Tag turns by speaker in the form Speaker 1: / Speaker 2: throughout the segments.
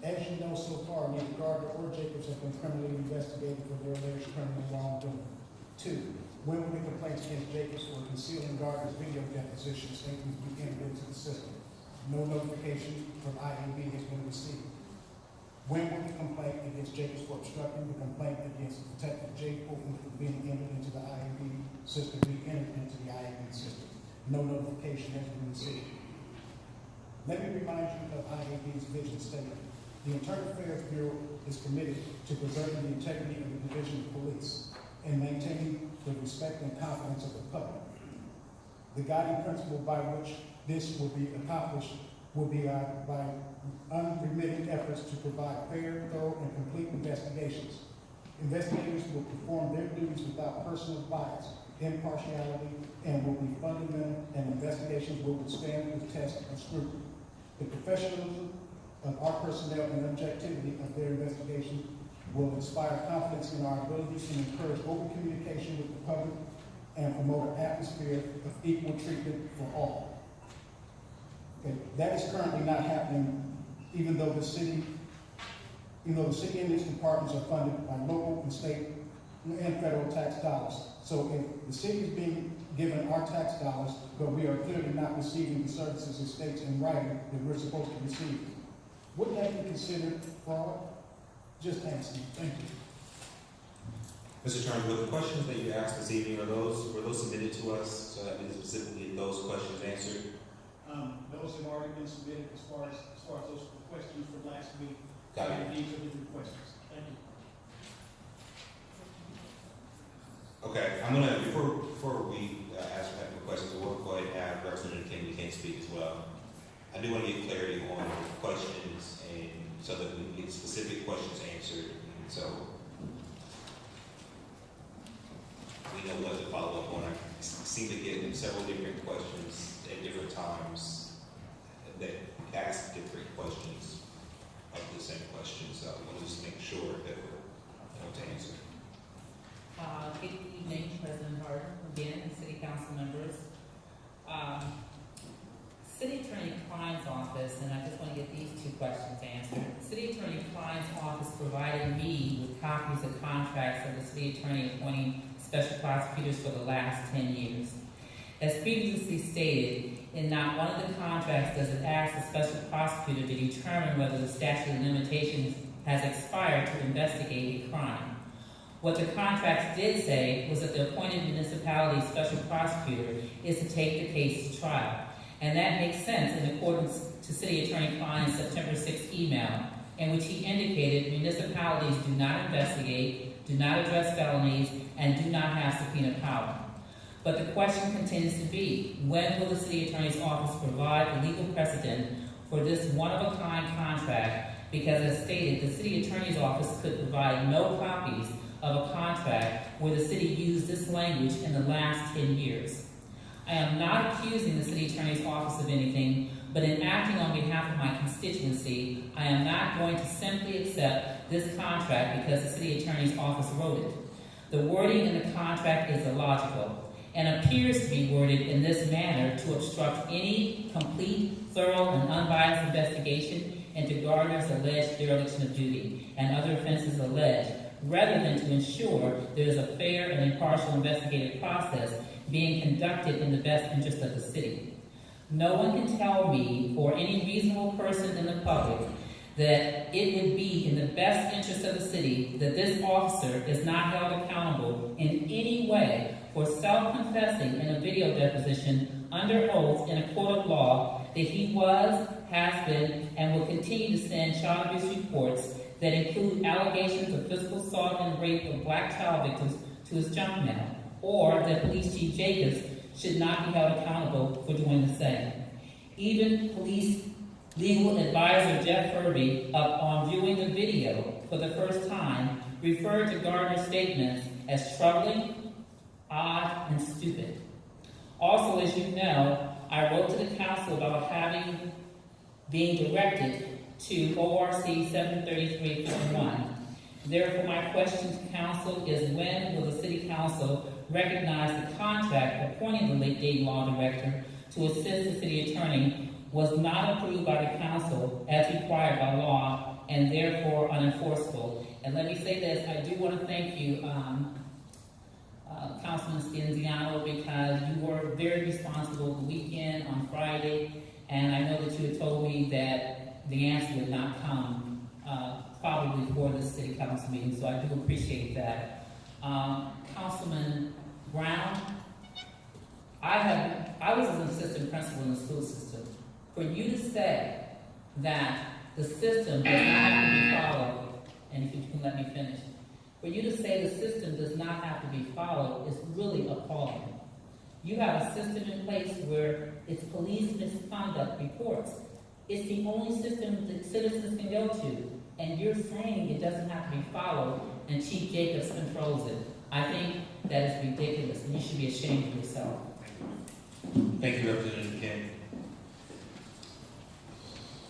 Speaker 1: As you know so far, neither Gardner or Jacobs have been criminally investigated for their alleged criminal wrongdoing. 2, when will the complaints against Jacobs for concealing Gardner's video deposition statements be entered into the system? No notification from IAB has been received. When will the complaint against Jacobs for obstructing the complaint against Detective J. Fulton for being entered into the IAB system be entered into the IAB system? No notification has been received. Let me remind you of IAB's vision statement. The Internal Affairs Bureau is committed to preserving the integrity of the Division of Police and maintaining the respect and confidence of the public. The guiding principle by which this will be accomplished will be by unremitting efforts to provide fair, thorough, and complete investigations. Investigators will perform their duties without personal bias, impartiality, and will be fundamental, and investigations will withstand the test of scrutiny. The professionalism of our personnel and objectivity of their investigation will inspire confidence in our ability to encourage open communication with the public and promote an atmosphere of equal treatment for all. Okay. That is currently not happening, even though the city and its departments are funded by local and state and federal tax dollars. So if the city is being given our tax dollars, but we are clearly not receiving the services it states in writing that we're supposed to receive, wouldn't that be considered fraud? Just asking. Thank you.
Speaker 2: Mr. Attorney, were the questions that you asked this evening, were those submitted to us so that we specifically those questions answered?
Speaker 1: Those have already been submitted as far as those questions from last week.
Speaker 2: Got it.
Speaker 1: These are the questions. Thank you.
Speaker 2: Okay, I'm gonna before we ask the questions, we'll go ahead and have Representative King speak as well. I do want to get clarity on the questions and so that we can get specific questions answered. And so we know what to follow up on. I seem to get several different questions at different times that ask different questions of the same question. So I want to just make sure that we're able to answer.
Speaker 3: Good evening, President Harden, again, and City Council members. City Attorney Klein's office, and I just want to get these 2 questions answered. City Attorney Klein's office provided me with copies of contracts of the City Attorney appointing special prosecutors for the last 10 years. As previously stated, in not one of the contracts does it ask the special prosecutor to determine whether the statute of limitations has expired to investigate a crime. What the contracts did say was that the appointed municipality special prosecutor is to take the case to trial. And that makes sense in accordance to City Attorney Klein's September 6th email, in which he indicated municipalities do not investigate, do not address felonies, and do not have subpoena power. But the question continues to be, when will the City Attorney's Office provide the legal precedent for this one-of-a-kind contract? Because as stated, the City Attorney's Office could provide no copies of a contract where the city used this language in the last 10 years. I am not accusing the City Attorney's Office of anything, but in acting on behalf of my constituency, I am not going to simply accept this contract because the City Attorney's Office wrote it. The wording in the contract is illogical and appears to be worded in this manner to obstruct any complete, thorough, and unbiased investigation into Gardner's alleged dereliction of duty and other offenses alleged, rather than to ensure there is a fair and impartial investigative process being conducted in the best interest of the city. No one can tell me or any reasonable person in the public that it would be in the best interest of the city that this officer is not held accountable in any way for self-confessing in a video deposition under oath in a court of law that he was, has been, and will continue to send child abuse reports that include allegations of physical assault and rape of Black child victims to his junk mail, or that Police Chief Jacobs should not be held accountable for doing the same. Even Police Legal Advisor Jeff Furby, upon viewing the video for the first time, referred to Gardner's statements as troubling, odd, and stupid. Also, as you know, I wrote to the council about being directed to ORC 733.1. Therefore, my question to council is, when will the city council recognize the contract appointing the late Dayton Law Director to assist the city attorney was not approved by the council as required by law and therefore unenforceable. And let me say this, I do want to thank you, Councilman Scanziano, because you were very responsible the weekend on Friday, and I know that you had told me that the answer would not come, probably for the city council meeting, so I do appreciate that. Councilman Brown, I was an assistant principal in the school system. For you to say that the system does not have to be followed, and if you can let me finish, for you to say the system does not have to be followed is really appalling. You have a system in place where it's police misconduct reports. It's the only system that citizens can go to, and you're saying it doesn't have to be followed, and Chief Jacobs controls it. I think that is ridiculous, and you should be ashamed of yourself.
Speaker 2: Thank you, Representative King.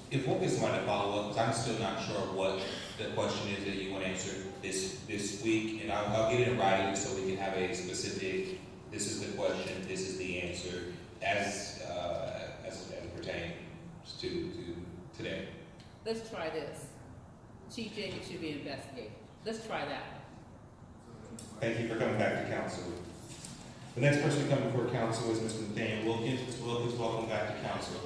Speaker 2: If we'll get somebody to follow up, because I'm still not sure what the question is that you want answered this week, and I'll get it in writing so we can have a specific, this is the question, this is the answer, as it pertains to today.
Speaker 3: Let's try this. Chief Jacobs should be investigated. Let's try that.
Speaker 2: Thank you for coming back to council. The next person to come before council is Mr. Nathaniel Wilkins. Mr. Wilkins, welcome back to council.